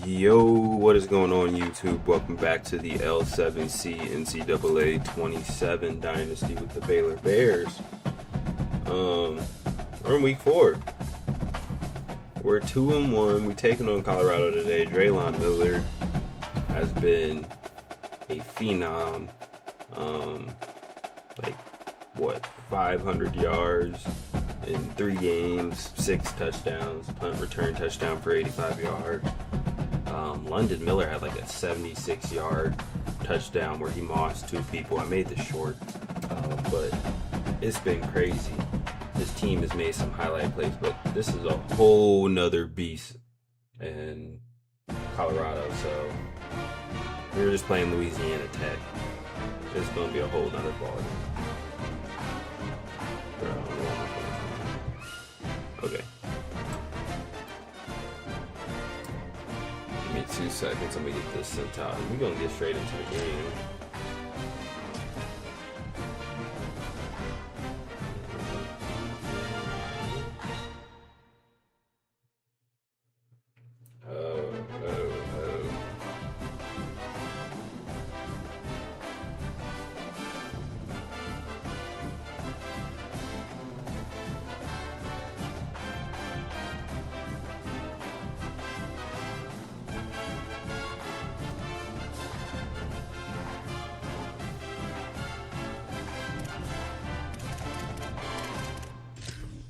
Yo, what is going on YouTube? Welcome back to the L7C NCAA 27 Dynasty with the Baylor Bears. We're in week 4. We're 2-1. We're taking on Colorado today. Draylon Miller has been a phenom. 500 yards in 3 games, 6 touchdowns, punt return touchdown for 85 yards. London Miller had like a 76-yard touchdown where he mossed 2 people. I made the short, but it's been crazy. This team has made some highlight plays, but this is a whole nother beast in Colorado. So we were just playing Louisiana Tech. It's going to be a whole nother ball. Okay. Give me 2 seconds. I'm going to get this sent out. We're going to get straight into the game.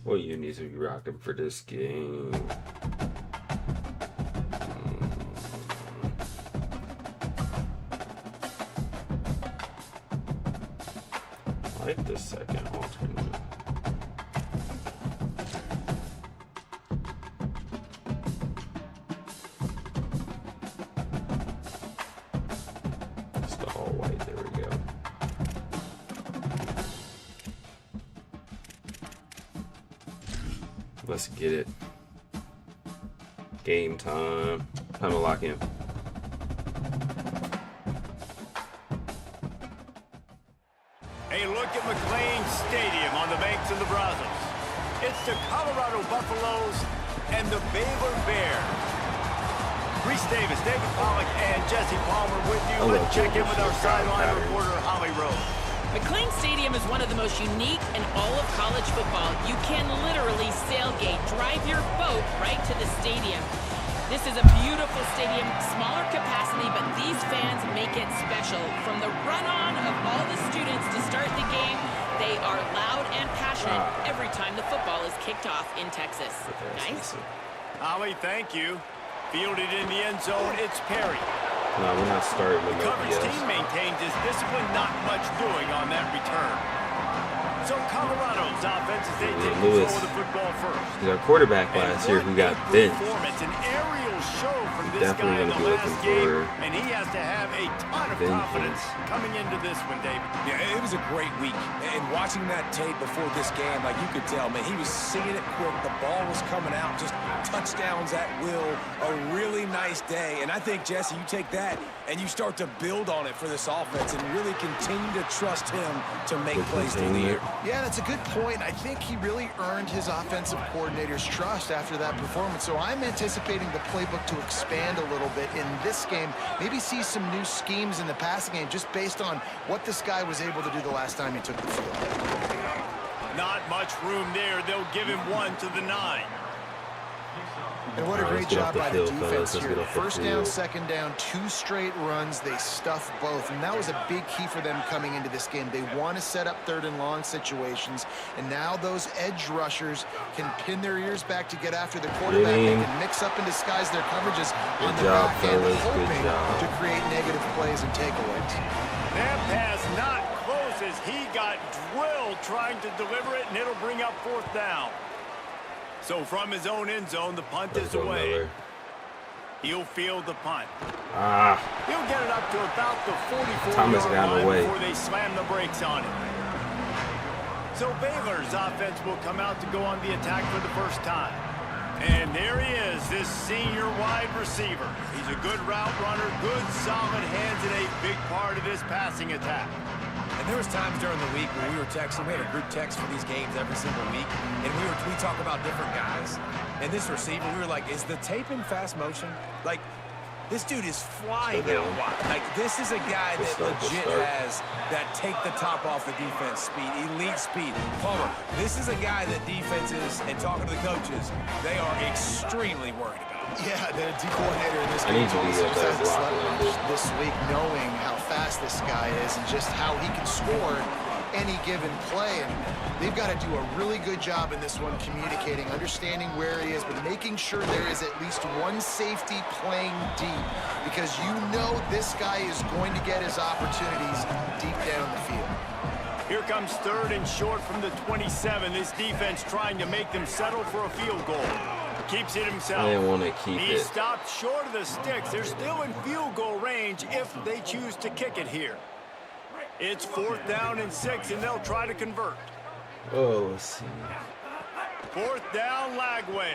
What unis are you rocking for this game? I like the second alternate. It's the all white, there we go. Let's get it. Game time. Time to lock in. A look at McLean Stadium on the banks of the Brazos. It's the Colorado Buffaloes and the Baylor Bears. Reese Davis, David Pollack, and Jesse Palmer with you. Let's check in with our sideline reporter, Holly Rose. McLean Stadium is one of the most unique in all of college football. You can literally sailgate, drive your boat right to the stadium. This is a beautiful stadium, smaller capacity, but these fans make it special. From the run-on of all the students to start the game, they are loud and passionate every time the football is kicked off in Texas. Nice. Holly, thank you. Fielded in the end zone, it's Perry. No, we're not starting with the coverage team maintains his discipline, not much doing on that return. So Colorado's offense is they take control of the football first. He's our quarterback last year who got benched. An aerial show from this guy in the last game, and he has to have a ton of confidence coming into this one, David. Yeah, it was a great week. And watching that tape before this game, like you could tell, man, he was seeing it quick. The ball was coming out, just touchdowns at will. A really nice day. And I think, Jesse, you take that and you start to build on it for this offense and really continue to trust him to make plays through the air. Yeah, that's a good point. I think he really earned his offensive coordinator's trust after that performance. So I'm anticipating the playbook to expand a little bit in this game. Maybe see some new schemes in the passing game just based on what this guy was able to do the last time he took the field. Not much room there. They'll give him 1 to the 9. And what a great job by the defense here. First down, second down, 2 straight runs. They stuffed both, and that was a big key for them coming into this game. They want to set up 3rd and long situations, and now those edge rushers can pin their ears back to get after the quarterback. They can mix up and disguise their coverages on the back end, hoping to create negative plays and takeaways. That pass not close as he got drilled trying to deliver it, and it'll bring up 4th down. So from his own end zone, the punt is away. He'll field the punt. He'll get it up to about the 44-yard line before they slam the brakes on it. So Baylor's offense will come out to go on the attack for the first time. And there he is, this senior wide receiver. He's a good route runner, good solid hands, and a big part of this passing attack. And there was times during the week when we were texting. We had a group text for these games every single week, and we talk about different guys. And this receiver, we were like, is the tape in fast motion? Like, This dude is flying out wide. Like, this is a guy that legit has that take-the-top-off the defense speed, elite speed. Palmer, this is a guy that defenses, and talking to the coaches, they are extremely worried about. Yeah, the D coordinator in this game told us he hasn't slept this week, knowing how fast this guy is and just how he can score any given play. And they've got to do a really good job in this one communicating, understanding where he is, but making sure there is at least one safety playing deep, because you know this guy is going to get his opportunities deep down the field. Here comes 3rd and short from the 27. This defense trying to make them settle for a field goal. Keeps it himself. I didn't want to keep he it. stopped short of the sticks. They're still in field goal range if they choose to kick it here. It's 4th down and 6, and they'll try to convert. Oh, let's see. 4th down, Lagway.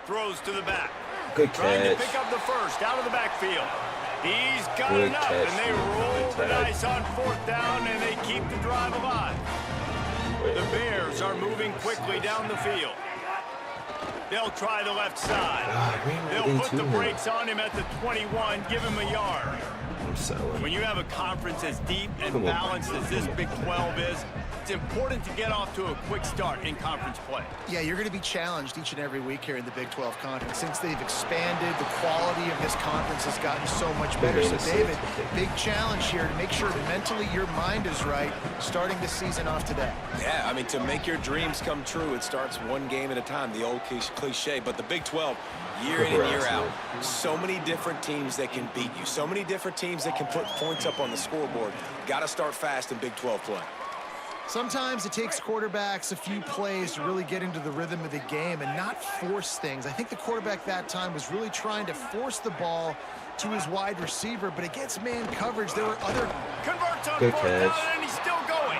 Throws to the back. Good Trying to catch. pick up the first out of the backfield. He's got Good enough, catch. and they roll the dice on 4th down, and they keep the drive alive. The Bears are moving quickly down the field. They'll try the left side. They'll put the brakes on him at the 21, give him a yard. I'm selling. When you have a conference as deep and balanced as this Big 12 is, it's important to get off to a quick start in conference play. Yeah, you're going to be challenged each and every week here in the Big 12 Conference. Since they've expanded, the quality of this conference has gotten so much better. So, David, big challenge here to make sure mentally your mind is right starting this season off today. Yeah, I mean, to make your dreams come true, it starts one game at a time, the old cliche. But the Big 12, year in and year out, so many different teams that can beat you, so many different teams that can put points up on the scoreboard. Got to start fast in Big 12 play. Sometimes it takes quarterbacks a few plays to really get into the rhythm of the game and not force things. I think the quarterback that time was really trying to force the ball to his wide receiver, but against man coverage, there were other... Converts on Good 4th down, catch. and he's still going.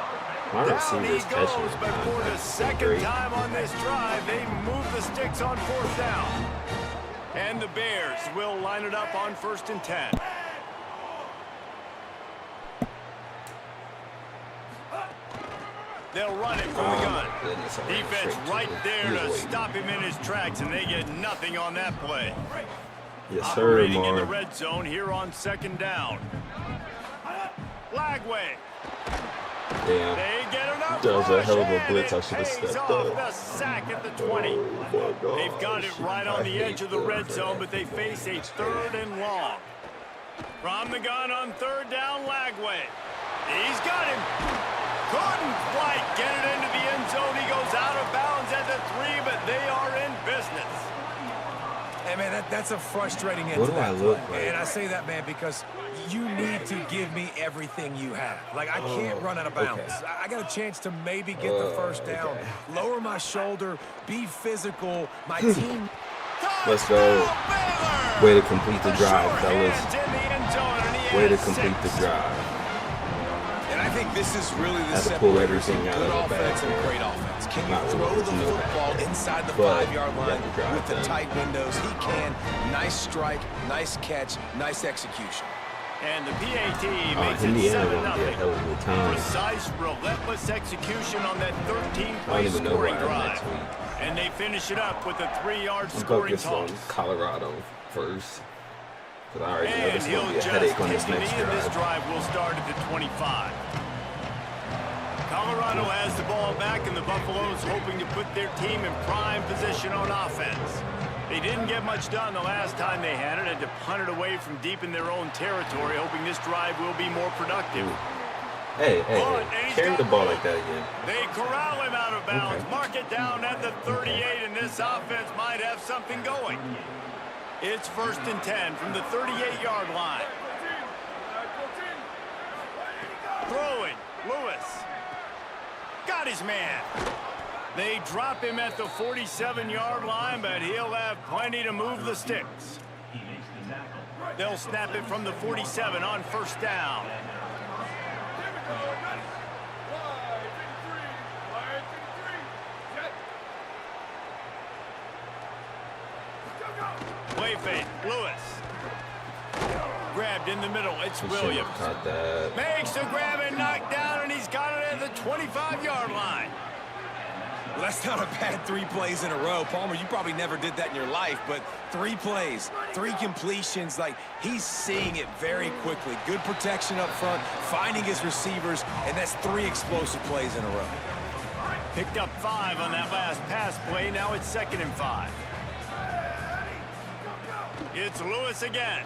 My Down he receivers goes, catching but for the second time on this drive, they move the sticks on 4th down. And the Bears will line it up on 1st and 10. They'll run it from the gun. Defense right there to stop him in his tracks, and they get nothing on that play. Yes, sir, Operating in the Mark. red zone here on 2nd down. Lagway. Damn. They get enough Does a rush, hell of a and blitz. I it should have pays stepped off up. the sack at the 20. They've got it right on the edge of the red zone, but they face a 3rd and long. From the gun on 3rd down, Lagway. He's got him. Couldn't quite get it into the end zone. He goes out of bounds at the 3, but they are in business. Hey, man, that's a frustrating end What to do I that look play. like? And I say that, man, because you need to give me everything you have. Like, I can't run out of bounds. Okay. I got a chance to maybe get the first down, okay. lower my shoulder, be physical. My team... Let's go. Way to complete the drive, fellas. Way to complete the drive. And I think this is really the Had to pull separator everything between out good of the offense bag and there. great offense. Can you Not throw really, the no football bad. inside the But 5-yard you line have to drive with the them. tight windows? He can. Nice strike, nice catch, nice execution. And the PAT makes it Indiana gonna be a 7-0. hell of a time. Precise, relentless execution on that I 13-play don't even know scoring where I'm drive. next week. And they finish it up with a 3-yard I'm scoring focused on toss. Colorado first. Because I already know And this is he'll going to be a just headache on kick this it next in. This drive. drive will start at the 25. Colorado has the ball back, and the Buffaloes hoping to put their team in prime position on offense. They didn't get much done the last time they had it, and to punt it away from deep in their own territory, hoping this drive will be more productive. Hey, And he's carry got the ball room. like that again. They corral him out of bounds, Okay. mark it down at the 38, and this offense might have something going. It's 1st and 10 from the 38-yard line. Throwing, Lewis. Got his man. They drop him at the 47-yard line, but he'll have plenty to move the sticks. They'll snap it from the 47 on 1st down. Play fake, Lewis. Grabbed in the middle, it's He shouldn't Williams. have caught that. Makes the grab and knocked down, and he's got it at the 25-yard line. Well, that's not a bad 3 plays in a row. Palmer, you probably never did that in your life, but 3 plays, 3 completions. Like, he's seeing it very quickly. Good protection up front, finding his receivers, and that's 3 explosive plays in a row. Picked up 5 on that last pass play. Now it's 2nd and 5. It's Lewis again.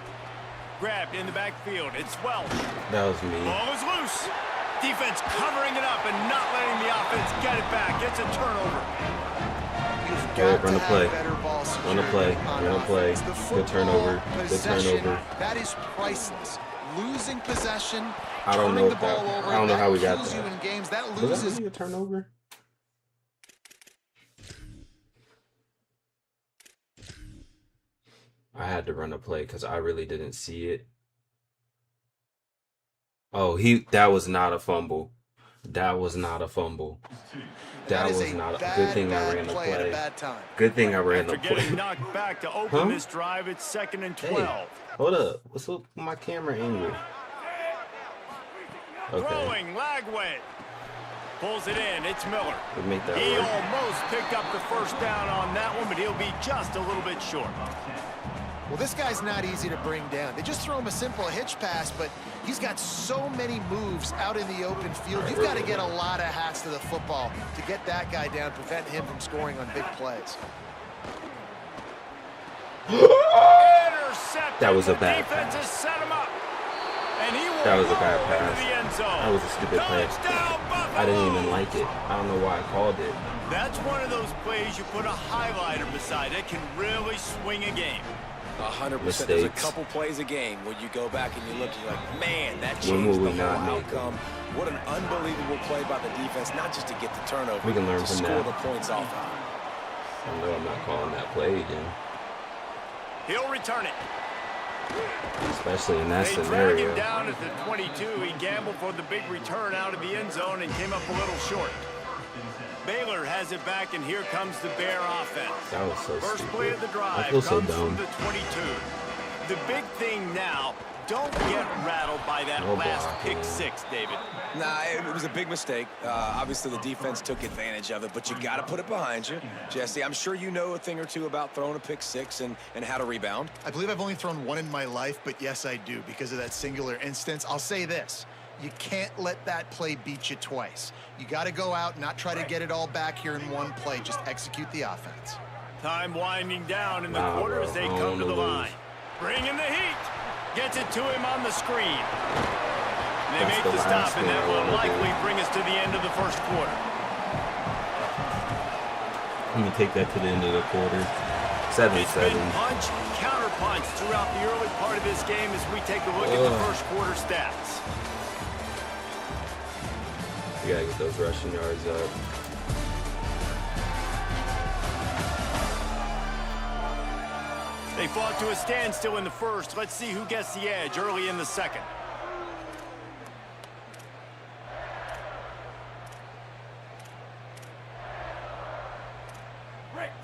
Grabbed in the backfield. It's Welch. That was me. Ball is loose. Defense covering it up and not letting the offense get it back. It's a turnover. Run the play. Run the play. Run the play. Good turnover. Good turnover. That is priceless. Losing possession. I don't know. I don't know how we got that. that. In games, that Was loses. that really a turnover? I had to run a play because I really didn't see it. Oh, that was not a fumble. That was not a fumble. That was not a good thing I ran the play. Good thing I ran the play. After getting knocked back to open this drive, it's 2nd and 12. Hey, hold up. What's up with my camera angle? Okay. Throwing Lagway. Pulls it in. It's Miller. He almost picked up the first down on that one, but he'll be just a little bit short. Well, this guy's not easy to bring down. They just throw him a simple hitch pass, but he's got so many moves out in the open field. You've got to get a lot of hats to the football to get that guy down, prevent him from scoring on big plays. That was a bad pass. That was a bad pass. That was a stupid play. I didn't even like it. I don't know why I called it. That's one of those plays you put a highlighter beside it, can really swing a game. 100%. There's a couple plays a game where you go back and you look and you're like, man, that changed the whole outcome. What an unbelievable play by the defense, not just to get the turnover, we can learn to from score that. the points off. I know I'm not calling that play again. He'll return it. Especially in that they scenario. They drag him down at the 22. He gambled for the big return out of the end zone and came up a little short. Baylor has it back, and here comes the Bear offense. That was so First stupid. play of the drive I feel so comes dumb. from the 22. The big thing now, don't get rattled by that last pick 6, David. Nah, it was a big mistake. Obviously, the defense took advantage of it, but you got to put it behind you. Jesse, I'm sure you know a thing or two about throwing a pick 6 and how to rebound. I believe I've only thrown one in my life, but yes, I do because of that singular instance. I'll say this. You can't let that play beat you twice. You got to go out, not try to get it all back here in one play. Just execute the offense. Time winding down in the quarter as they come to the line. Bringing the heat. Gets it to him on the screen. They make the stop, and that will likely bring us to the end of the first quarter. Let me take that to the end of the quarter. 7-7. It's been punch, counter punch throughout the early part of this game as we take a look at the first quarter stats. We gotta get those rushing yards up. They fought to a standstill in the first. Let's see who gets the edge early in the second.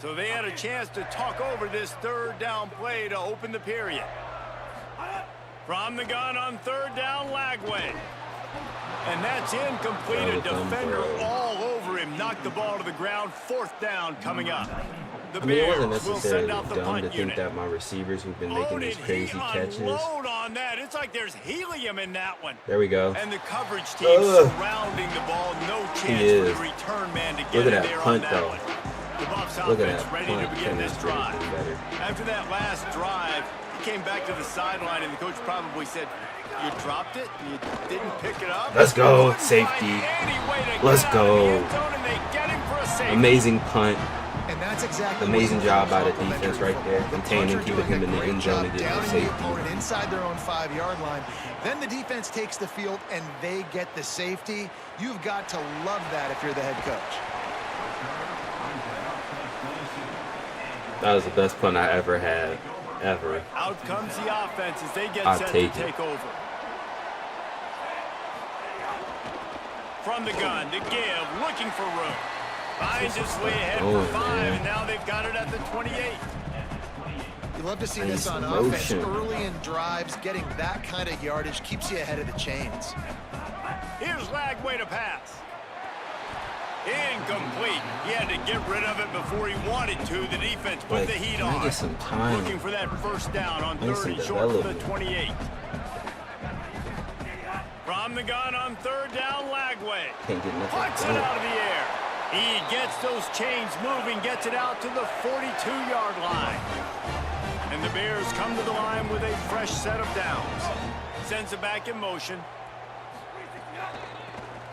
So they had a chance to talk over this third down play to open the period. From the gun on third down, Lagway. And that's incomplete. A defender all over him. Knocked the ball to the ground. 4th down coming up. The Bears it wasn't will send necessarily out the dumb punt to think unit. that my receivers who've been making these crazy catches. Unload on that. It's like there's helium in that one. There we go. And the coverage team surrounding the ball. No chance for the return man to get in there on that one. The Buffs offense ready to begin this drive. After that last drive, he came back to the sideline, and the coach probably said, you dropped it? You didn't pick it up? Let's go. Safety. Let's go. Amazing punt. And that's exactly amazing job by the defense right there. Containing, keeping him in the end zone and getting the safety. Inside their own 5-yard line. Then the defense takes the field, and they get the safety. You've got to love that if you're the head coach. That was the best punt I ever had. Ever. Out comes the offense as they get set to take over. From the gun to give, looking for room. Finds his way ahead for 5, and now they've got it at the 28. You love to see this on offense. Early in drives, getting that kind of yardage keeps you ahead of the chains. Here's Lagway to pass. Incomplete. He had to get rid of it before he wanted to. The defense put the heat on. Get some time. Looking for that first down on 30, short for the 28. From the gun on third down, Lagway. Puts it out of the air. He gets those chains moving, gets it out to the 42-yard line. And the Bears come to the line with a fresh set of downs. Sends it back in motion.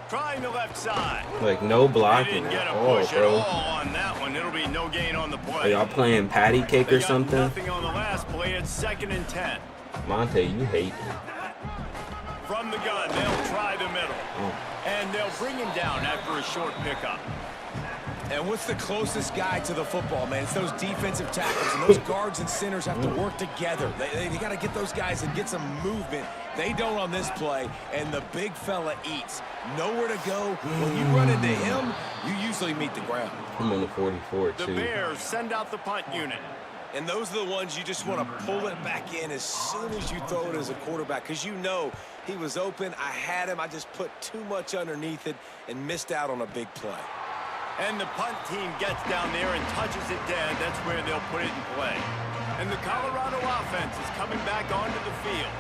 Trying the left side. Like, no blocking at all, push bro. at all on that one. It'll be no gain on the play. Are y'all playing patty cake or something? Nothing on the last play. It's 2nd and 10. Monte, you hate me. From the gun, they'll try the middle. Oh. And they'll bring him down after a short pickup. And what's the closest guy to the football, man? It's those defensive tackles, and those guards and centers have to work together. They got to get those guys and get some movement. They don't on this play, and the big fella eats. Nowhere to go. When you run into him, you usually meet the ground. I'm on the 44, too. The Bears send out the punt unit. And those are the ones you just want to pull it back in as soon as you throw it as a quarterback, because you know he was open. I had him. I just put too much underneath it and missed out on a big play. And the punt team gets down there and touches it dead. That's where they'll put it in play. And the Colorado offense is coming back onto the field.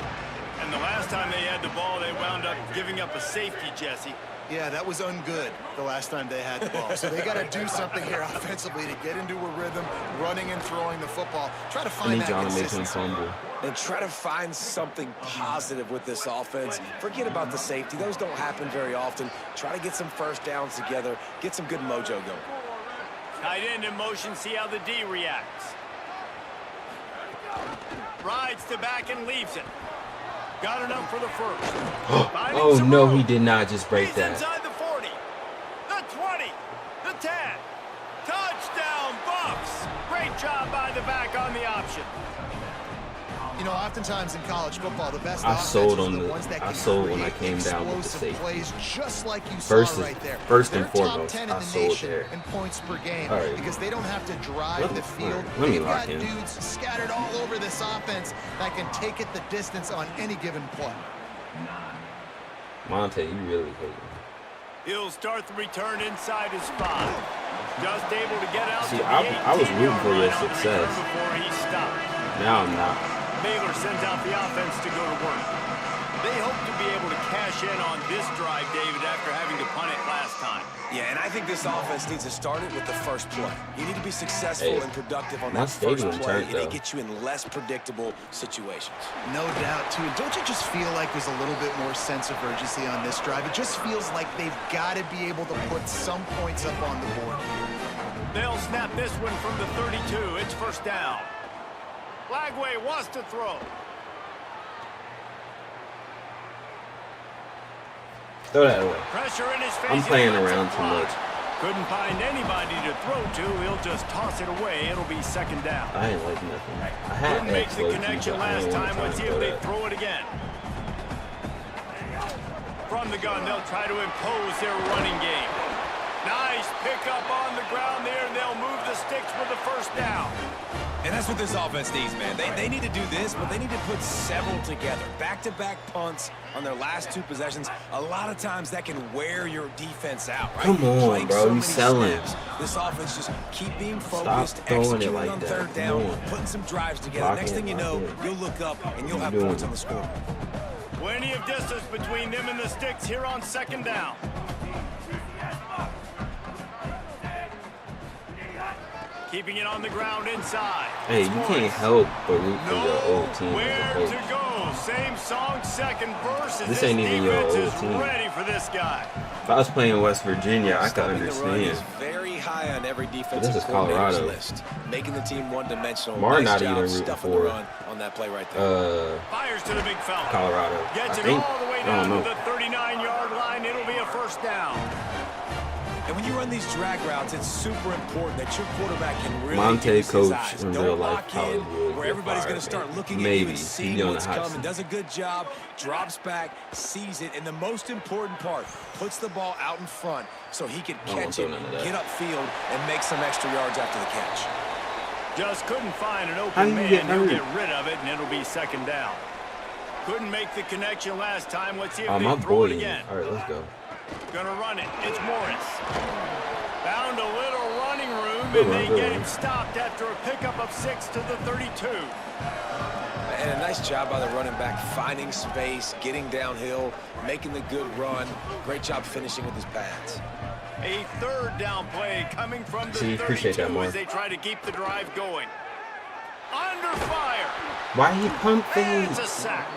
And the last time they had the ball, they wound up giving up a safety, Jesse. Yeah, that was ungood the last time they had the ball. So they got to do something here offensively to get into a rhythm, running and throwing the football. Try to find that consistency. And try to find something positive with this offense. Forget about the safety. Those don't happen very often. Try to get some first downs together. Get some good mojo going. Tight end in motion. See how the D reacts. Rides to back and leaves it. Got enough for the first. Oh, no, he did not just break He's that. inside the 40, the 20, the 10. Touchdown, Bucks. Great job by the back on the option. You know, oftentimes in college football, the best I sold offenses on are the the ones that I can sold when I create came down with the explosive safety. plays, just like you First saw right there. first and They're foremost, top 10 in I the sold nation there. in points per game All right. because they don't have to drive the field. Let me They've lock got in. dudes scattered all over this offense that can take it the distance on any given play. Monte, you really hate me. He'll start the return inside his 5. Just able to get out. See, to the I was rooting for your 18-yard line on the success. return before he stopped. Now I'm not. Baylor sends out the offense to go to work. They hope to be able to cash in on this drive, David, after having to punt it last time. Yeah, and I think this offense needs to start it with the first play. You need to be successful and productive on that first play, and it gets you in less predictable situations. No doubt, too. Don't you just feel like there's a little bit more sense of urgency on this drive? It just feels like they've got to be able to put some points up on the board here. They'll snap this one from the 32. It's first down. Lagway wants to throw. Throw that away. Pressure in his face. I'm playing around too much. Couldn't find anybody to throw to. He'll just toss it away. It'll be second down. I ain't like nothing. I had Couldn't make the X-Low connection but I last ain't wanna time. try Let's see and if they that. throw it again. From the gun, they'll try to impose their running game. Nice pickup on the ground there, and they'll move the sticks for the first down. And that's what this offense needs, man. They need to do this, but they need to put several together. Back-to-back punts on their last 2 possessions. A lot of times that can wear your defense out, right? Come on, Playing bro. so You many selling. snaps. This offense just keep being focused, Stop throwing it executing like on that. third Come down, on. putting some drives together. Lock Next in, thing you lock know, in. you'll look up and you'll have doing? points on the scoreboard. Plenty of distance between them and the sticks here on second down. Keeping it on the ground inside. Hey, you can't help but root for your old team as a Where coach. to go? Same song, second verse. This ain't even your defense old is team. ready for this guy. If I was playing West Virginia, I could Stopping the run is understand. very high on every But defensive this is coordinator's Colorado. list. Making the team one-dimensional. Martin Nice not even job rooting stuffing for, the run on that play right there. Fires to the big fella. Colorado. Gets I it think. all the way I don't down to know. the 39-yard line. It'll be a first down. And when you run these drag routes, it's super important that your quarterback can really Monte use his coach eyes. in Don't real life lock probably in would where get everybody's going fired, to start man. looking at you Maybe. and He'd seeing be on the what's hot coming. seat. Does a good job, drops back, sees it, and the most important part, puts the ball out in front so he can I won't catch throw it, none of that. get upfield, and make some extra yards after the catch. Just couldn't find an How open do you man. get He'll hurt? get rid of it, and it'll be second down. Couldn't make the connection last time. Let's see if Oh, they my throw boy. it again. All right, let's go. Gonna run it. It's Morris. Found a little running room, and they get him stopped after a pickup of 6 to the 32. And a nice job by the running back, finding space, getting downhill, making the good run. Great job finishing with his pads. A third down play coming from the 32 as they try to keep the drive going. Under fire. Why he pumping? It's a sack.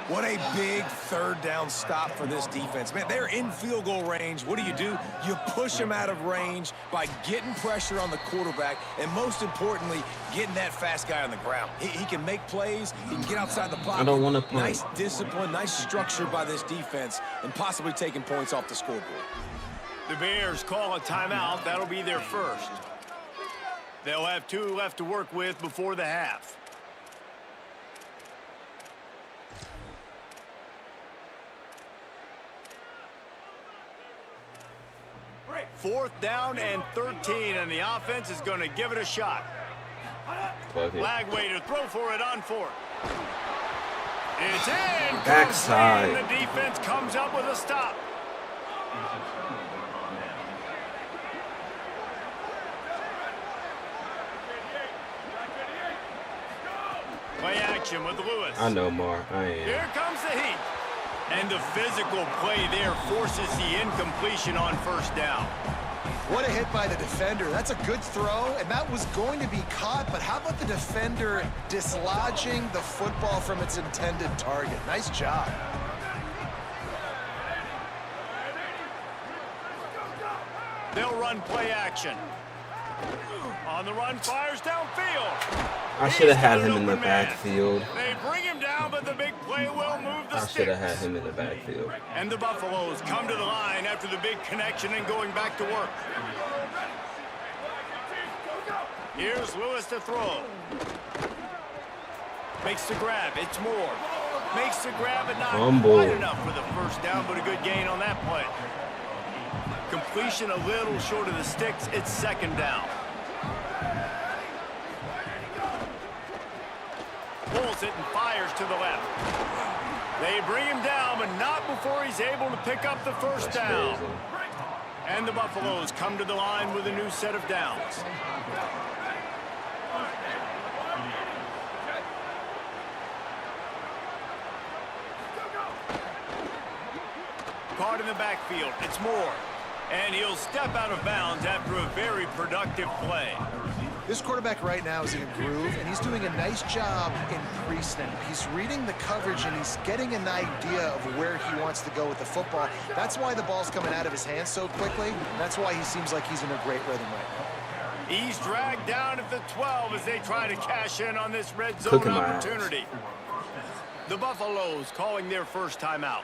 What a big third down stop for this defense. Man, they're in field goal range. What do? You push them out of range by getting pressure on the quarterback and, most importantly, getting that fast guy on the ground. He can make plays. He can get outside the pocket. I don't want to punt. Nice discipline, nice structure by this defense, and possibly taking points off the scoreboard. The Bears call a timeout. That'll be their first. They'll have 2 left to work with before the half. Fourth down and 13, and the offense is going to give it a shot. Lagway to throw for it on 4th. It's in. Backside. The defense comes up with a stop. Play action with Lewis. I know, Mar. I am. Here comes the heat. And the physical play there forces the incompletion on first down. What a hit by the defender. That's a good throw, and that was going to be caught, but how about the defender dislodging the football from its intended target? Nice job. They'll run play action. On the run, fires downfield. I should have had him in the backfield. They bring him down, but the big play will move the sticks. I should have had him in the backfield. And the Buffaloes come to the line after the big connection and going back to work. Here's Lewis to throw. Makes the grab. It's Moore. Makes the grab and not quite enough for the first down, but a good gain on that play. Completion a little short of the sticks. It's second down. Pulls it and fires to the left. They bring him down, but not before he's able to pick up the first down. And the Buffaloes come to the line with a new set of downs. Caught in the backfield. It's Moore. And he'll step out of bounds after a very productive play. This quarterback right now is in a groove, and he's doing a nice job in pre-snap. He's reading the coverage, and he's getting an idea of where he wants to go with the football. That's why the ball's coming out of his hands so quickly. That's why he seems like he's in a great rhythm right now. He's dragged down at the 12 as they try to cash in on this red zone opportunity. The Buffaloes calling their first timeout.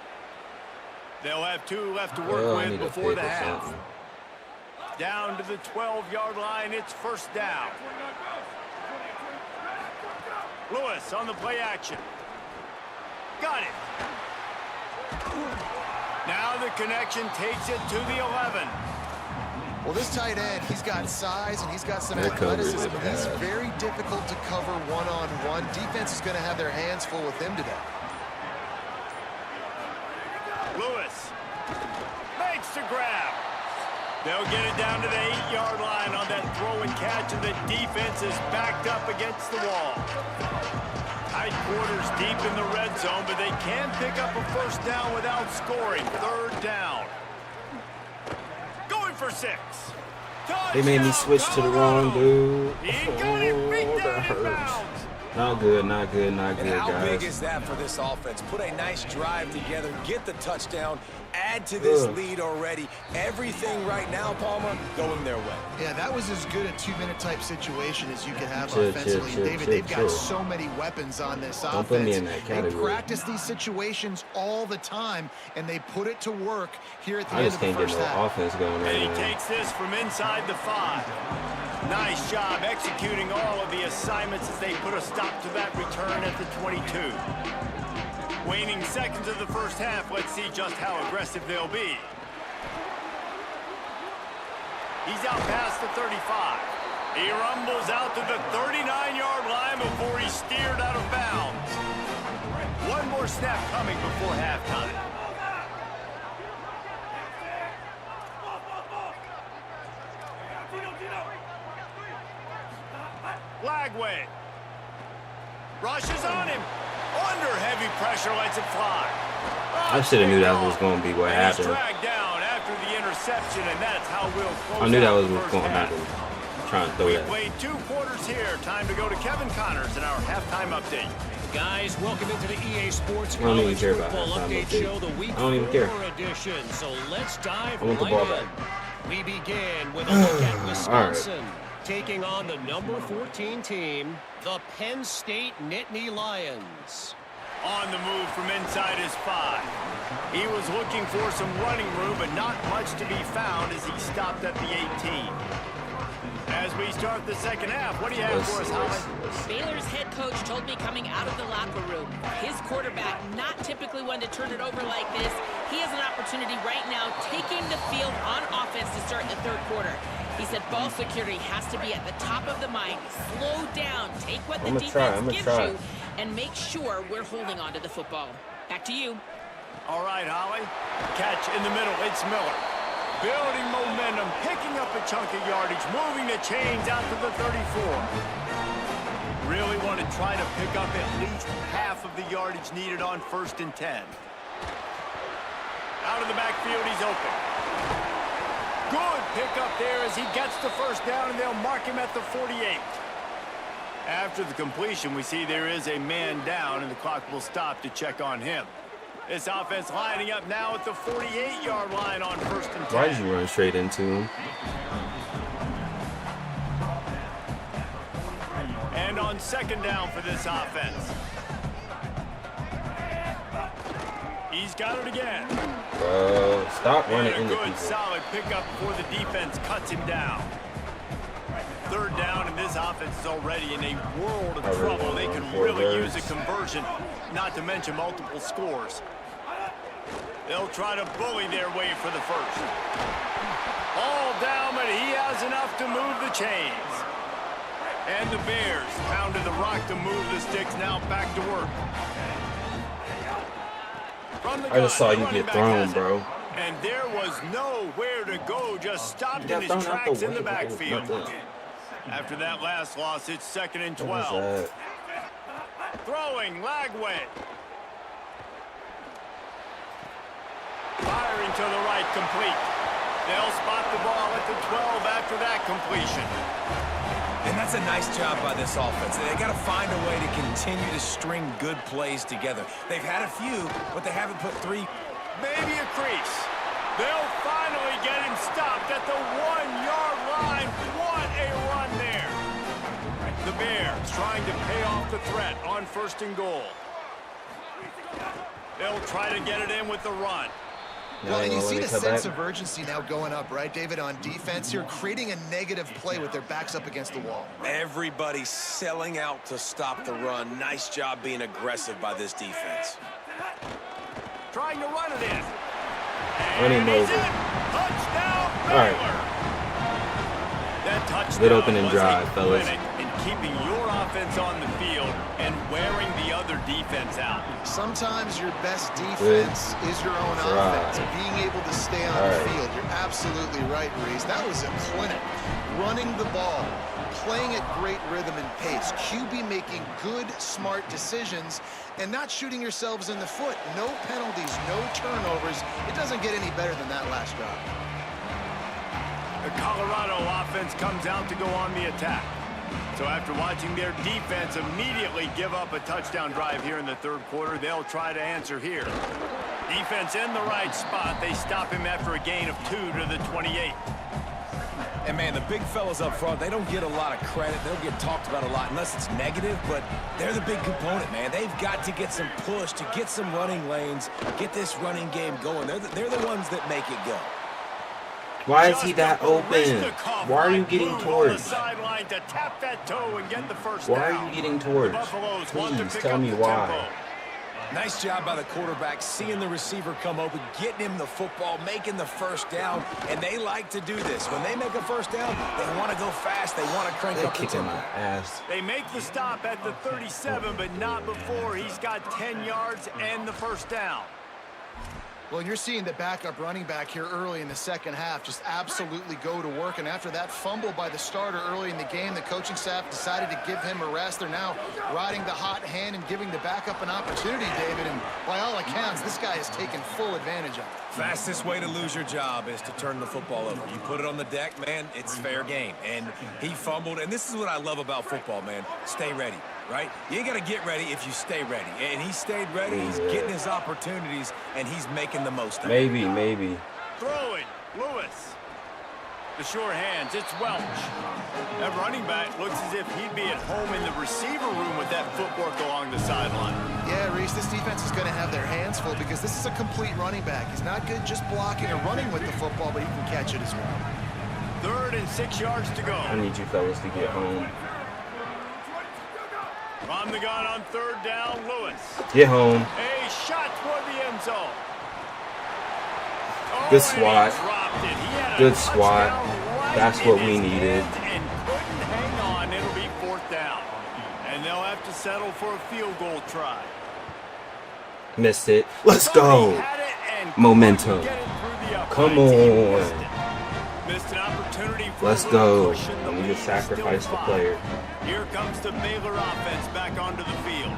They'll have 2 left to work with before the half. Down to the 12-yard line, it's first down. Lewis on the play action. Got it. Now the connection takes it to the 11. Well, this tight end, he's got size and he's got some athleticism. He's very difficult to cover one-on-one. Defense is going to have their hands full with him today. Lewis makes the grab. They'll get it down to the 8-yard line on that throw and catch, and the defense is backed up against the wall. Tight quarters deep in the red zone, but they can pick up a first down without scoring. Third down. Going for 6. Touchdown, they made me switch to the wrong dude. He got it beat down in bounds. Not good, not good, not good, guys. How big is that for this offense? Put a nice drive together, get the touchdown, add to this lead already. Everything right now, Palmer, going their way. Yeah, that was as good a 2-minute type situation as you can have offensively. David, they've got so many weapons on this offense. Put me in that category. They practice these situations all the time, and they put it to work here at the end of the first half. I just can't get no offense going right now. And he takes this from inside the 5. Nice job executing all of the assignments as they put a stop to that return at the 22. Waning seconds of the first half. Let's see just how aggressive they'll be. He's out past the 35. He rumbles out to the 39-yard line before he's steered out of bounds. One more snap coming before halftime. Rushes on him. Under heavy pressure, lets it fly. I should have knew that was going to be what And he's happened. dragged down after the interception, and that's how we'll close I knew that out was the going first to half. happen. I'm trying to throw We've that. played 2 quarters here. Time to go to Kevin Connors in our halftime update. Guys, welcome into the EA Sports I don't even College care about Football halftime Update update. Show, the Week I don't even care. 4 edition. So let's dive I want the right ball in. back. We begin with a look at All right. Wisconsin taking on the number 14 team, the Penn State Nittany Lions. On the move from inside his 5. He was looking for some running room, but not much to be found as he stopped at the 18. As we start the second half, what do you have for us, Holly? Baylor's head coach told me coming out of the locker room, his quarterback, not typically one to turn it over like this. He has an opportunity right now taking the field on offense to start the third quarter. He said ball security has to be at the top of the mind. Slow down, take what the defense gives you, and make sure we're holding on to the football. Back to you. All right, Holly. Catch in the middle. It's Miller. Building momentum, picking up a chunk of yardage, moving the chains out to the 34. Really want to try to pick up at least half of the yardage needed on 1st and 10. Out of the backfield, he's open. Good pickup there as he gets the first down, and they'll mark him at the 48. After the completion, we see there is a man down, and the clock will stop to check on him. This offense lining up now at the 48-yard line on 1st and 10. Why did you run straight into him? And on 2nd down for this offense. He's got it again. Bro, stop running And a into good, people. solid pickup before the defense cuts him down. 3rd down, and this offense is already in a world of trouble. They can really use a conversion, not to mention multiple scores. They'll try to bully their way for the first. All down, but he has enough to move the chains. And the Bears pounded the rock to move the sticks, now back to work. From the I just gun, saw the you running get back thrown, has it. bro. And there was nowhere to go, just stopped You in got his thrown out tracks the in the way, bro. backfield. Nothing. After that last loss, it's 2nd and What was 12. that? Throwing, Lagway. Firing to the right, complete. They'll spot the ball at the 12 after that completion. And that's a nice job by this offense. They got to find a way to continue to string good plays together. They've had a few, but they haven't put 3. Maybe a crease. They'll finally get him stopped at the 1-yard line. What a run there. The Bears trying to pay off the threat on 1st and goal. They'll try to get it in with the run. Well, and you see the sense back. of urgency now going up, right, David, on defense here, creating a negative play with their backs up against the wall. Everybody's selling out to stop the run. Nice job being aggressive by this defense. Trying to run it in. Run him And he's over. in. Touchdown, Baylor. All right. That touchdown Split open and was drive, a fellas. clinic in keeping your offense on the field and wearing the other defense out. Sometimes your best defense is your own offense, being able to stay on the field. You're absolutely right, Reese. That was a clinic. Running the ball, playing at great rhythm and pace, QB making good, smart decisions, and not shooting yourselves in the foot. No penalties, no turnovers. It doesn't get any better than that last drive. The Colorado offense comes out to go on the attack. So after watching their defense immediately give up a touchdown drive here in the 3rd quarter, they'll try to answer here. Defense in the right spot. They stop him after a gain of 2 to the 28. And, man, the big fellas up front, they don't get a lot of credit. They'll get talked about a lot unless it's negative, but they're the big component, man. They've got to get some push, to get some running lanes, get this running game going. They're the ones that make it go. Why is he that open? Why are you getting towards? Sideline to tap that toe and get the first Why down. are you getting towards? The Buffaloes want to Please pick tell up me the why. tempo. Nice job by the quarterback, seeing the receiver come open, getting him the football, making the first down, and they like to do this. When they make a first down, they want to go fast. They want to crank They're up the kicking my tempo. ass. They make the stop at the 37, but not before he's got 10 yards and the first down. Well, you're seeing the backup running back here early in the second half just absolutely go to work. And after that fumble by the starter early in the game, the coaching staff decided to give him a rest. They're now riding the hot hand and giving the backup an opportunity, David. And by all accounts, this guy has taken full advantage of it. Fastest way to lose your job is to turn the football over. You put it on the deck, man, it's fair game. And he fumbled. And this is what I love about football, man. Stay ready. Right? You ain't got to get ready if you stay ready. And he stayed ready. He's getting his opportunities, and he's making the most of it. Maybe. Throwing, Lewis. The sure hands, it's Welch. That running back looks as if he'd be at home in the receiver room with that footwork along the sideline. Yeah, Reese, this defense is going to have their hands full because this is a complete running back. He's not good just blocking or running with the football, but he can catch it as well. 3rd and 6 yards to go. I need you fellas to get home. From the gun on 3rd down, Lewis. Get home. A shot toward the end zone. Oh, Good swat. Good swat. Right That's what we needed. And couldn't hang on. It'll be 4th down. And they'll have to settle for a field goal try. Missed it. Let's go. Momentum. Come on. Missed an opportunity for Let's go. And we just sacrificed the player. Here comes the Baylor offense back onto the field.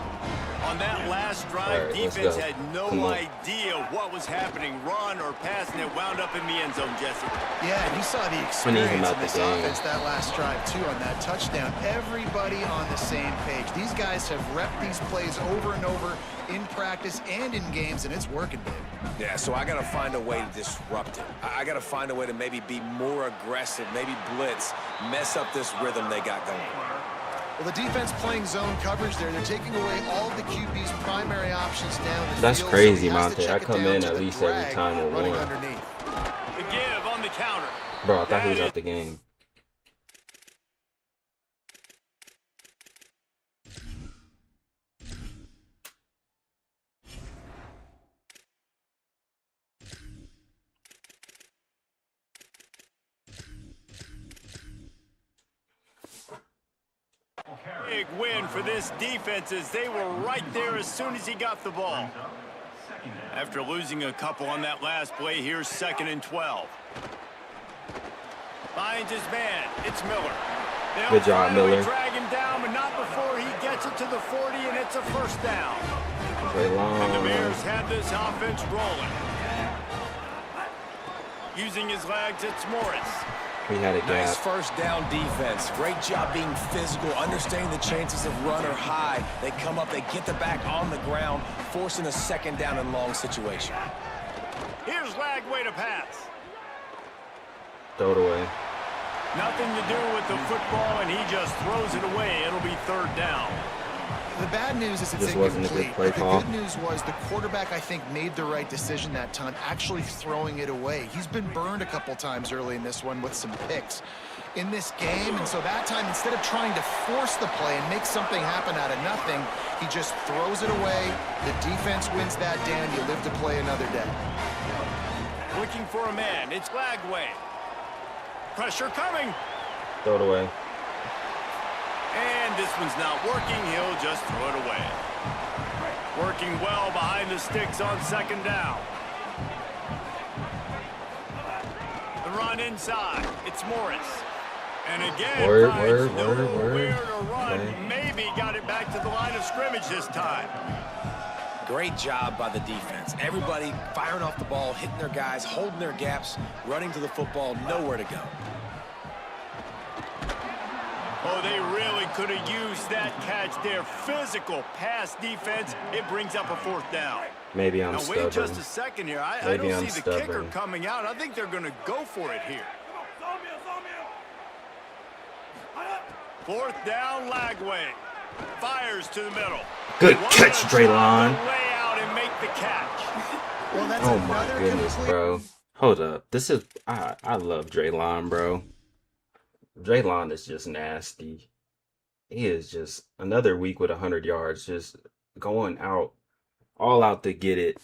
On that last drive, All right, defense had no idea what was happening, run or pass, and it wound up in the end zone, Jesse. Yeah, and you saw the experience in this offense that last drive, too, on that touchdown. Everybody on the same page. These guys have repped these plays over and over in practice and in games, and it's working, Dave. Yeah, so I got to find a way to disrupt it. I got to find a way to maybe be more aggressive, maybe blitz, mess up this rhythm they got going. Well, the defense playing zone coverage there. They're taking away all of the QB's primary options down the That's field. crazy, so Monte. I come in at least every time we're running one. underneath. The give on the counter. Bro, I thought he was out the game. Big win for this defense as they were right there as soon as he got the ball. After losing a couple on that last play, here's 2nd and 12. Finds his man. It's Miller. They'll Good job, finally Miller. drag him down, but not before he gets it to the 40, and it's a 1st down. And the Bears have this offense rolling. Using his legs, it's Morris. We had a gap. Nice 1st down defense. Great job being physical, understanding the chances of run are high. They come up, they get the back on the ground, forcing a 2nd down and long situation. Here's Lagway to pass. Throw it away. Nothing to do with the football, and he just throws it away. It'll be 3rd down. The bad news is it's This wasn't a good incomplete. play But call. the good news was the quarterback, I think, made the right decision that time, actually throwing it away. He's been burned a couple times early in this one with some picks in this game. And so that time, instead of trying to force the play and make something happen out of nothing, he just throws it away. The defense wins that down. You live to play another day. Looking for a man. It's Lagway. Pressure coming. Throw it away. And this one's not working. He'll just throw it away. Working well behind the sticks on 2nd down. The run inside. It's Morris. And again, Word. nowhere to run. Okay. Maybe got it back to the line of scrimmage this time. Great job by the defense. Everybody firing off the ball, hitting their guys, holding their gaps, running to the football, nowhere to go. Oh, they really could have used that catch there. Physical pass defense. It brings up a 4th down. Maybe I'm now, stubborn. wait just a second here. I Maybe don't I'm see the kicker stubborn. coming out. I think they're going to go for it here. 4th down, Lagway. Fires to the middle. Good catch, Draylon. Lay out and make the catch. Well, that's Oh my another goodness, complete... bro. Hold up. This is I love Draylon, bro. Draylon is just nasty. He is just another week with 100 yards, just going out, all out to get it.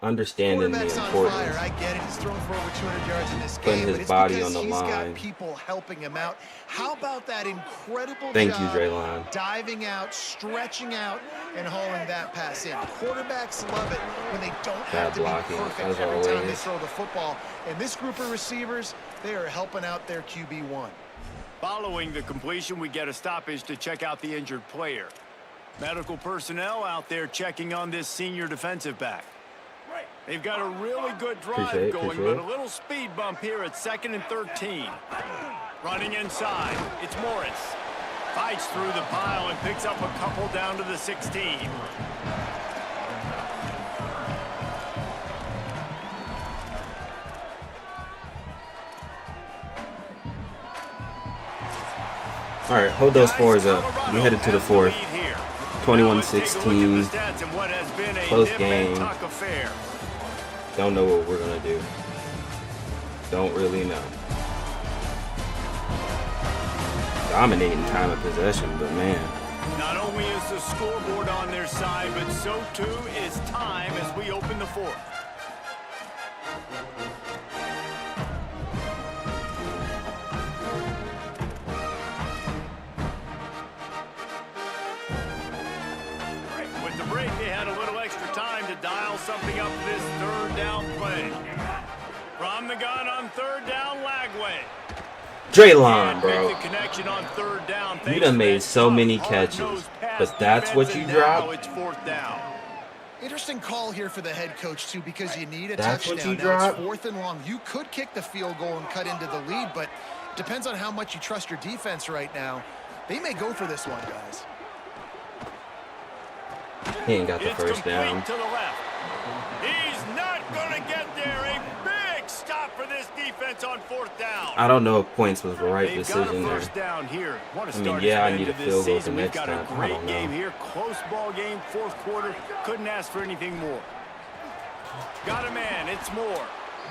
understanding the Quarterback's on importance. fire. I get it. He's thrown for over 200 yards in this Putting game, his but it's body because on the he's line. got people helping him out. How about that incredible Thank you, job Draylon. diving out, stretching out, and hauling that pass in? Quarterbacks love it when they don't have to be blocking, perfect as every time they always. throw the football. And this group of receivers, they are helping out their QB1. Following the completion, we get a stoppage to check out the injured player. Medical personnel out there checking on this senior defensive back. They've got a really good drive going, but a little speed bump here at 2nd and 13. Running inside, it's Morris. Fights through the pile and picks up a couple down to the 16. All right, hold those fours up. We headed to the fourth. 21-16. Close game. Don't know what we're going to do. Don't really know. Dominating time of possession, but man. Not only is the scoreboard on their side, but so too is time as we open the fourth. With the break, they had a little extra time to dial something up for this third down play. From the gun on third down, Lagway. Draylon, bro. The connection on third down. You done made so many catches, but that's what you drop? It's fourth down. Interesting call here for the head coach, too, because you need a That's touchdown. what you Now it's drop? 4th and long. You could kick the field goal and cut into the lead, but it depends on how much you trust your defense right now. They may go for this one, guys. He ain't got the It's first complete down. to the left. He's not going to get there. A big stop for this defense on fourth down. I don't know if points was the right They've decision got a there. first down here. What a I mean, start yeah, it's I been need a to this field goal the season. We've next got time. a I great don't know. game here. Close ball game, fourth quarter. Couldn't ask for anything more. Got a man. It's Moore.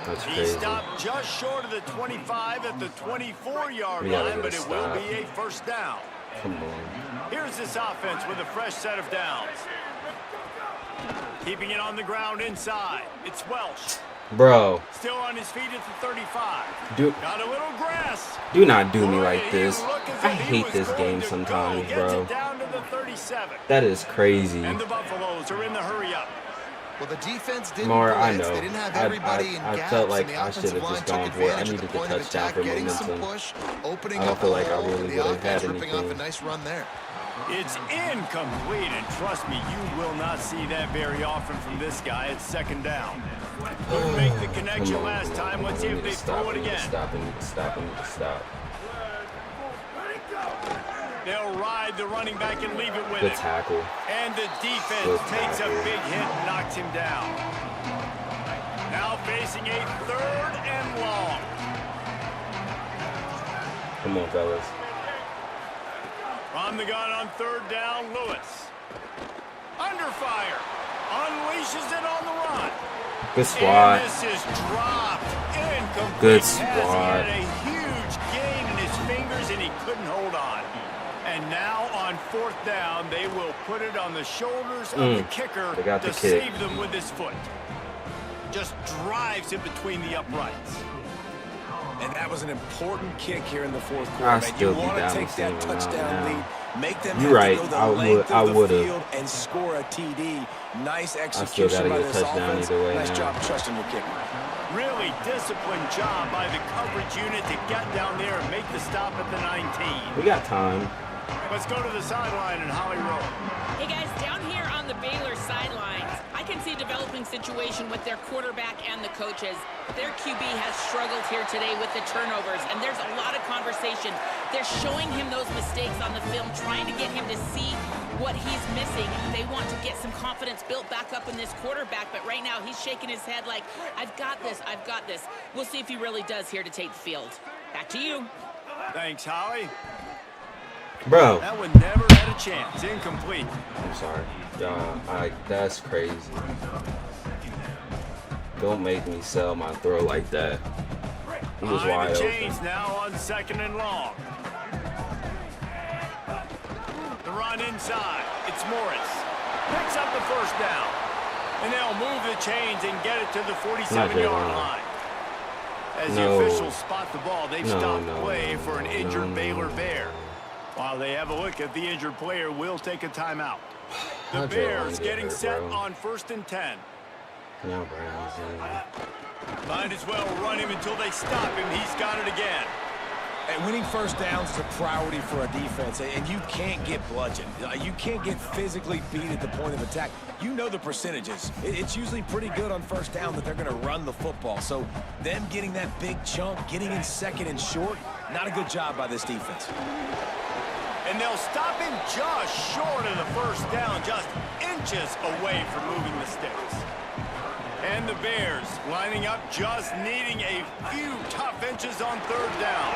That's He crazy. stopped just short of the 25 at the 24-yard We gotta line, get a but it will stop. be a first down. Come on. Here's this offense with a fresh set of downs. Keeping it on the ground inside. It's Welsh. Bro, Still on his feet at the 35. Got a little grass. do not do me Boy, like he this. looked as I if he hate was this going game to sometimes, go. Gets bro. it down to the 37. That is crazy. And the Buffaloes are in the hurry up. Well, the defense didn't More, I blitz. know. They didn't have everybody in I gaps, felt like and the I should offensive have line just took gone for it. I advantage of needed the the point of touchdown attack, for getting some momentum. push, opening I don't up feel a like I hole, really and the would've offense had ripping off a anything. nice run there. It's incomplete, and trust me, you will not see that very often from this guy. It's second down. Couldn't make the connection Come on, last come on, time. come Let's on. see We if need they to stop, throw it we need to again. Stop, we need to stop, we need to stop. They'll ride the running back and leave it with Good him. tackle. And the defense Good takes a tackle. big hit and knocks him down. Now facing a third and long. Come on, fellas. From the gun on third down, Lewis. Under fire. Unleashes it on the run. Good swat. And this is dropped. Incomplete Good pass. He swat. had a huge gain in his fingers, and he couldn't hold on. And now on fourth down, they will put it on the shoulders of the kicker They got to the kick. save them with his foot. Just drives it between the uprights. And that was an important kick here in the fourth I'll quarter. Man, still you be want to down take with that Steven touchdown now. lead, make them You're have right. to go the I length would- I of the would've. field and score a TD. Nice still execution gotta by get a this touchdown offense. either way Nice now. job trusting your kicker. Really disciplined job by the coverage unit to get down there and make the stop at the 19. We got time. Let's go to the sideline and Holly Rowe. Hey guys, down here on the Baylor sidelines, I can see a developing situation with their quarterback and the coaches. Their QB has struggled here today with the turnovers, and there's a lot of conversation. They're showing him those mistakes on the film, trying to get him to see what he's missing. They want to get some confidence built back up in this quarterback, but right now he's shaking his head like, I've got this, I've got this. We'll see if he really does here to take the field. Back to you. Thanks, Holly. Bro. That one never had a chance. Incomplete. I'm sorry. That's crazy. Don't make me sell my throw like that. He was Behind wide the open. chains now on second and long. The run inside. It's Morris. Picks up the first down. And they'll move the chains and get it to the 47-yard line. As the officials spot the ball, they've stopped play for an injured Baylor Bear. While they have a look at the injured player, we'll take a timeout. The Bears getting set on 1st and 10. No, Browns. Might as well run him until they stop him. He's got it again. And winning first downs is a priority for a defense, and you can't get bludgeoned. You can't get physically beat at the point of attack. You know the percentages. It's usually pretty good on first down that they're going to run the football. So them getting that big chunk, getting in second and short, not a good job by this defense. And they'll stop him just short of the first down, just inches away from moving the sticks. And the Bears lining up, just needing a few tough inches on 3rd down.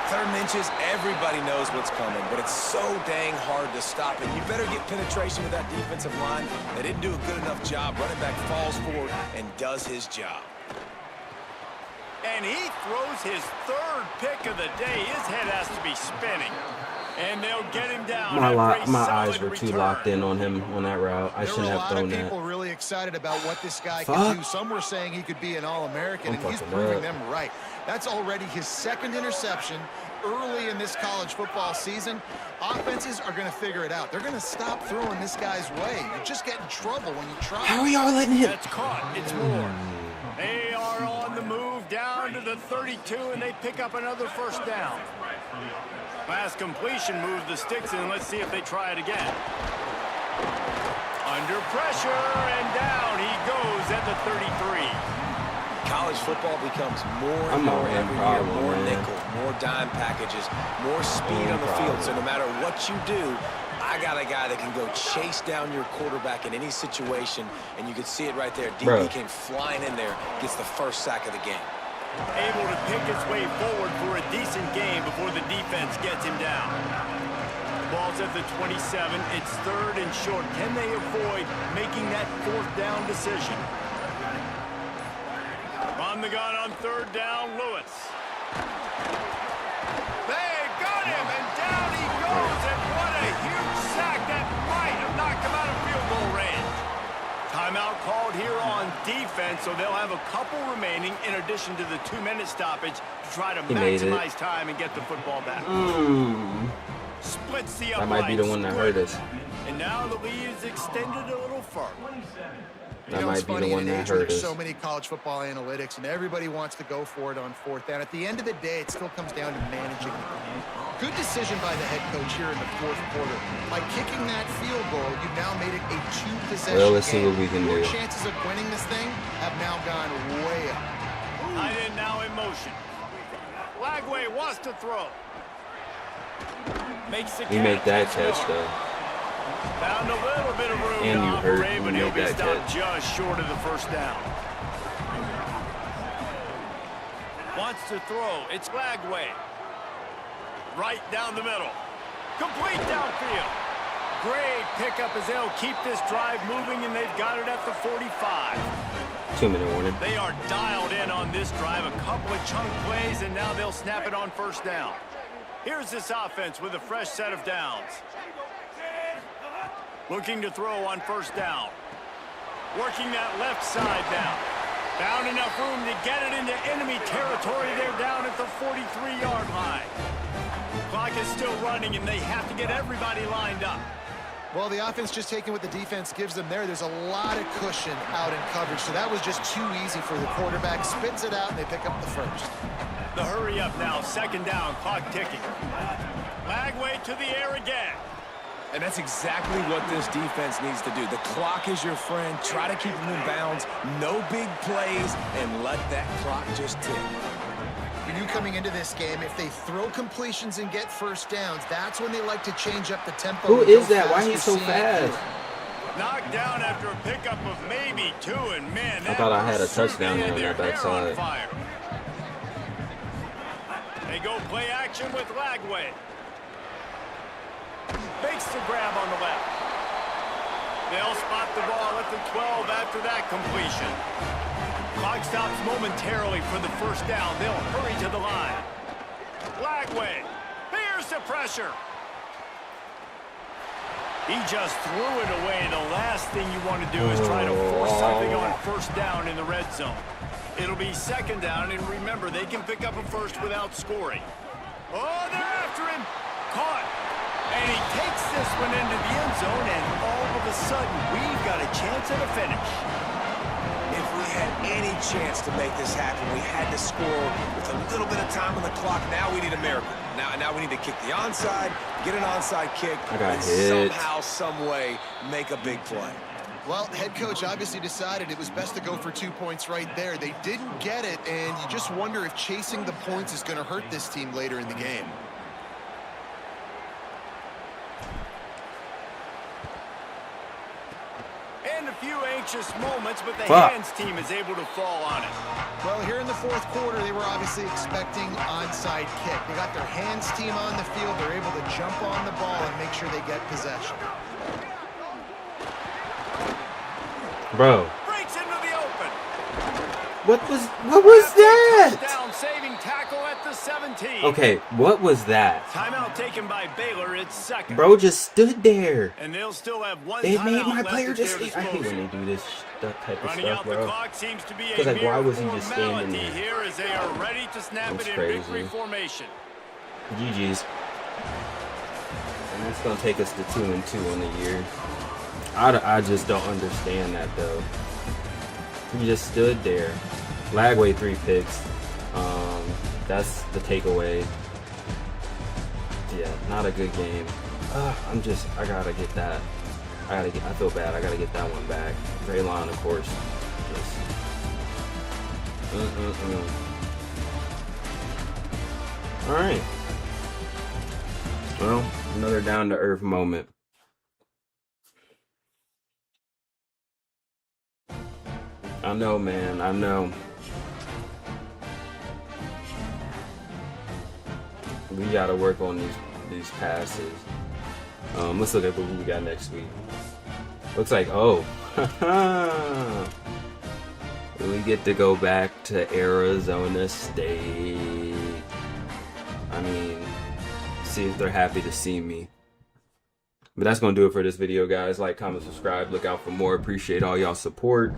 3rd and inches, everybody knows what's coming, but it's so dang hard to stop. And you better get penetration with that defensive line. They didn't do a good enough job. Running back falls forward and does his job. And he throws his 3rd pick of the day. His head has to be spinning. And they'll get him down. My eyes were too locked in on him on that route. I shouldn't have thrown that. There were a lot of people really excited about what this guy could do. Some were saying he could be an All-American, and he's proving them right. That's already his 2nd interception early in this college football season. Offenses are going to figure it out. They're going to stop throwing this guy's way. You just get in trouble when you try. How are y'all letting him? That's caught. It's more. They are on the move down to the 32, and they pick up another first down. Pass completion moves the sticks, and let's see if they try it again. Under pressure, and down he goes at the 33. College football becomes more and more every year, more nickel, more dime packages, more speed on the field. So no matter what you do, I got a guy that can go chase down your quarterback in any situation, and you can see it right there. DB came flying in there, gets the first sack of the game. Able to pick its way forward for a decent game before the defense gets him down. The ball's at the 27. It's 3rd and short. Can they avoid making that 4th down decision? On the gun on 3rd down, Lewis. They got him, and down he goes, and what a huge sack that might have knocked him out of field goal range. Timeout called here on defense, so they'll have a couple remaining in addition to the 2-minute stoppage to try to maximize time and get the football back. Splits the uprights. That might be the one that hurt us. And now the lead is extended a little further. That might be the one that hurt us. So many college football analytics, and everybody wants to go for it on 4th down. At the end of the day, it still comes down to managing the game. Good decision by the head coach here in the 4th quarter. By kicking that field goal, you've now made it a 2-possession game. Well, let's see what we can do. Your chances of winning this thing have now gone way up. Tight end now in motion. Lagway wants to throw. Makes the catch. You make that catch, though. Found a little bit of room and to you hurt. operate, but he'll be stopped just short of the first down. Wants to throw. It's Lagway. Right down the middle. Complete downfield. Great pickup as they'll keep this drive moving, and they've got it at the 45. 2-minute warning. They are dialed in on this drive. A couple of chunk plays, and now they'll snap it on 1st down. Here's this offense with a fresh set of downs. Looking to throw on 1st down. Working that left side down. Found enough room to get it into enemy territory. They're down at the 43-yard line. Clock is still running, and they have to get everybody lined up. Well, the offense just taking what the defense gives them there. There's a lot of cushion out in coverage, so that was just too easy for the quarterback. Spits it out, and they pick up the first. The hurry up now. 2nd down, clock ticking. Lagway to the air again. And that's exactly what this defense needs to do. The clock is your friend. Try to keep them in bounds. No big plays, and let that clock just tick. You knew coming into this game, if they throw completions and get first downs, that's when they like to change up the tempo. Who is that? Why he's so fast? Knocked down after a pickup of maybe 2, and man, I thought I had a touchdown there on that backside. They go play action with Lagway. Makes the grab on the left. They'll spot the ball at the 12 after that completion. Clock stops momentarily for the first down. They'll hurry to the line. Lagway. Here's the pressure. He just threw it away. The last thing you want to do is try to force something on first down in the red zone. It'll be second down, and remember, they can pick up a first without scoring. Oh, they're after him. Caught. And he takes this one into the end zone, and all of a sudden, we've got a chance at a finish. If we had any chance to make this happen, we had to score with a little bit of time on the clock. Now we need a miracle. Now we need to kick the onside, get an onside kick, and somehow, some way, make a big play. Well, head coach obviously decided it was best to go for 2 points right there. They didn't get it, and you just wonder if chasing the points is going to hurt this team later in the game. And a few anxious moments, but the hands team is able to fall on it. Well, here in the fourth quarter, they were obviously expecting onside kick. They got their hands team on the field. They're able to jump on the ball and make sure they get possession. Bro. Breaks into the open. What was that? Touchdown, saving tackle at the 17. Okay, what was that? Timeout taken by Baylor. It's second. Bro just stood there. And they'll still have one They timeout made my left player at just. their I hate when disposal. they do this type of Running stuff, out the bro. clock seems to be a Because, like, why mere was he just standing formality there? here as they are ready to snap That's it in crazy. victory formation. GG's. And that's gonna take us to 2-2 on the year. I just don't understand that though. He just stood there. Lagway 3 picks. That's the takeaway. Yeah, not a good game. I gotta get that. I feel bad. I gotta get that one back. Draylon, of course. Just. All right. Well, another down to earth moment. I know, man. I know. We gotta work on these passes. Let's look at what we got next week. Looks like we get to go back to Arizona State. I mean, see if they're happy to see me. But that's gonna do it for this video, guys. Like, comment, subscribe. Look out for more. Appreciate all y'all support.